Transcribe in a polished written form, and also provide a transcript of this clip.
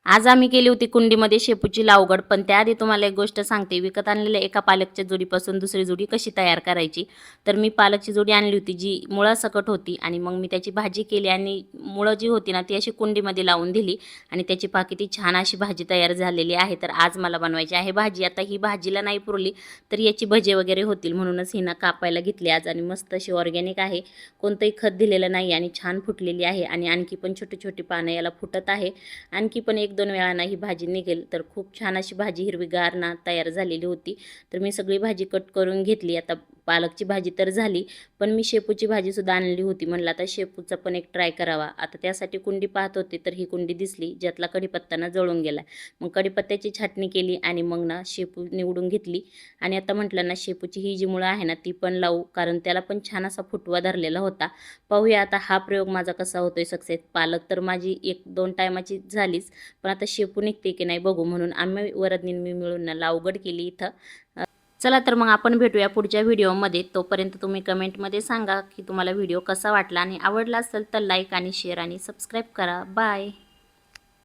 आज आम्ही केली होती कुंडीमध्ये शेपूची लागवड, पण त्याआधी तुम्हाला एक गोष्ट सांगते. विकत आणलेल्या एका पालकच्या जोडीपासून दुसरी जोडी कशी तयार करायची. तर मी पालकची जोडी आणली होती जी मुळासकट होती आणि मग मी त्याची भाजी केली आणि मुळं जी होती ना ती अशी कुंडीमध्ये लावून दिली आणि त्याची किती छान अशी भाजी तयार झालेली आहे. तर आज मला बनवायची आहे भाजी. आता ही भाजीला नाही पुरली तर याची भजे वगैरे होतील, म्हणूनच ही ना कापायला घेतली आज आणि मस्त अशी ऑर्गॅनिक आहे. कोणतंही खत दिलेलं नाही आणि छान फुटलेली आहे आणि आणखी पण छोटी छोटी पानं याला फुटत आहे. आणखी पण 1-2 वेळांना ही भाजी निघेल. तर खूप छान अशी भाजी हिरवीगार ना तयार झालेली होती. तर मी सगळी भाजी कट करून घेतली. आता पालकची भाजी तर झाली, पण मी शेपूची भाजीसुद्धा आणली होती. म्हणलं आता शेपूचा पण एक ट्राय करावा. आता त्यासाठी कुंडी पाहत होते तर ही कुंडी दिसली ज्यातला कढीपत्ता ना जळून गेला. मग कढीपत्त्याची छाटणी केली आणि मग ना शेपू निवडून घेतली आणि आता म्हटलं ना शेपूची ही जी मुळं आहे ना ती पण लावू, कारण त्याला पण छान असा फुटवा धरलेला होता. पाहूया आता हा प्रयोग माझा कसा होतोय सक्सेस. पालक तर माझी 1-2 टायमाची झालीच, पण आता शेपू निघते की नाही बघू, म्हणून आम्ही वरदनी मी मिळून ना लागवड केली इथं. चला तर मग आपण भेटूया पुढच्या व्हिडिओमध्ये. तोपर्यंत तुम्ही कमेंटमध्ये सांगा की तुम्हाला व्हिडिओ कसा वाटला आणि आवडला असेल तर लाईक आणि शेअर आणि सबस्क्राईब करा. बाय.